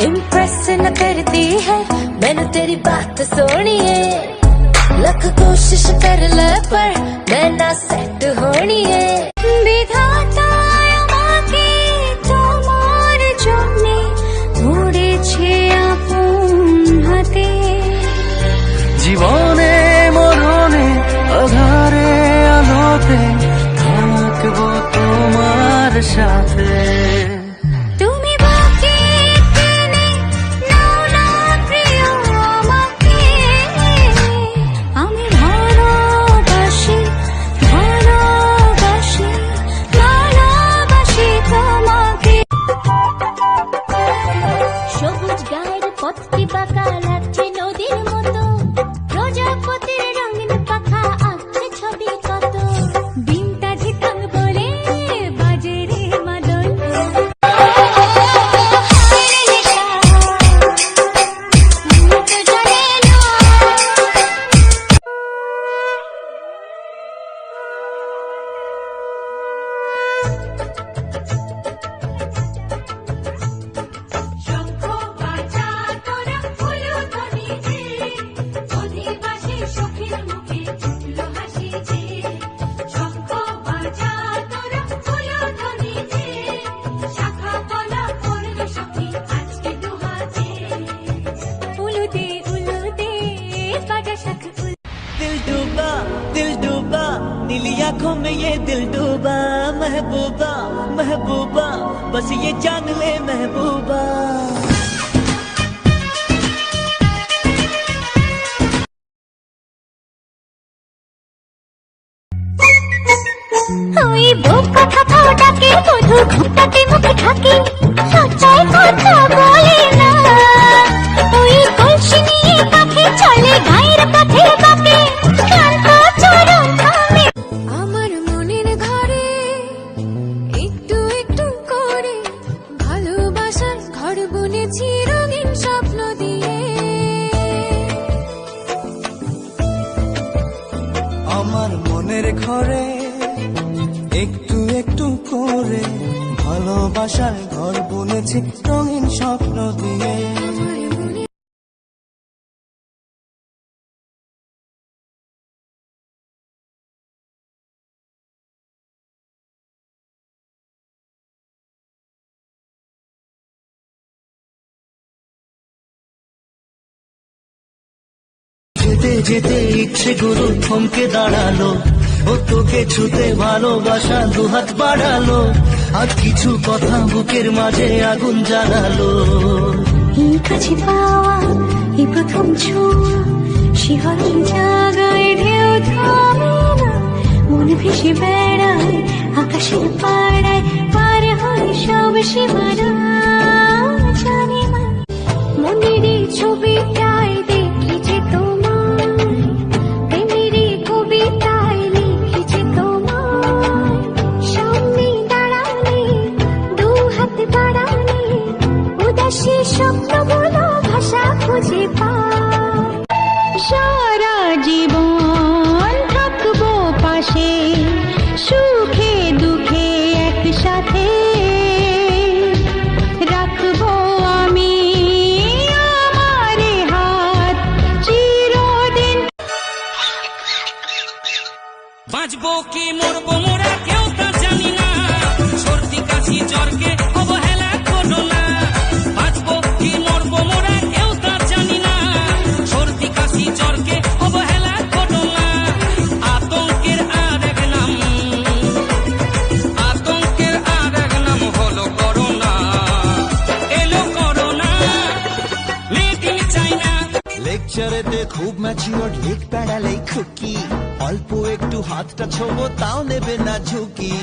Impress न करती है मैंने तेरी बात सोनिए, लख कोशिश कर ले पर मैं ना सेट होनी है। विधाता আমাকে তোমার জন্যে ধরেছে আপন হাতে, জীবনে মরণে আধারে আলোতে থাকবো তোমার সাথে। তুমি বাকি টেনে নাও না প্রিয় আমাকে, আমি ভালোবাসি ভালোবাসি ভালোবাসি তোমাকে। সবুজ গায়ের পথটি বাঁকা লাগছে নদীর মতো, প্রজাপতির রঙিন পাখা আঁকছে ছবি কত, ডিমটা ঝিকাং বলে বাজে রে মাদল। दिल डूबा नीली आंखों में ये दिल डूबा, महबूबा महबूबा बस ये जान ले महबूबा। ওই বুক কথা ডাকে মধু ঘুমটাতে মুখে ঢাকে, লজ্জায় কথা বলে না, ওই কলসি নিয়ে কাছে চলে গায়ের পথে বাঁকে, ক্লান্ত চরণ থামে। আমার মনের ঘরে একটু একটু করে ভালোবাসার ঘর বুনেছি রঙিন স্বপ্ন দিয়ে। আমার মনের ঘরে একটু একটু করে ভালোবাসার ঘর বুনেছি রঙিন স্বপ্ন দিয়ে। যেতে যেতে ইচ্ছে গুরু থমকে দাঁড়ালো, ও তোকে ছুতে ভালোবাসা দুহাত বাড়ালো, আর কিছু কথা বুকের মাঝে আগুন জ্বালালো। এই কাছে পাওয়া এই প্রথম ছোঁয়া, শিহরণ জাগায় ঢেউ থামে না, মন ভেসে বেড়ায় আকাশের পাড়ায়, পার হয় সব সীমানা, জানি না মনের ছবিটায় দেখেছি তোমায়, প্রেমের কবিতায় লিখেছি তোমায়, সামনে দাঁড়ালে দু হাত বাড়ালে উদাসী স্বপ্নগুলো ভাষা খুঁজে পায়। সারা জীবন থাকবো পাশে, সুখে দুঃখে একসাথে রাখবো আমি আমার হাত চিরদিন। বাঁচবো কি মরবো মোরা কেউ তা জানি না, সর্দি কাশি জ্বরকে অবহেলা করো না। বাঁচবো কি মরবো মোরা কেউ তা জানি না, সর্দি কাশি জ্বরকে অবহেলা করো না। আতঙ্কের আর এক নাম, আতঙ্কের আর এক নাম হলো করোনা, এলো করোনা, মেড ইন চাইনা। লেকচারেতে খুব ম্যাচিওর লিখ পেড়ালেই খুকি, অল্প একটু হাতটা ছোবো তাও নেবে না ঝুঁকি।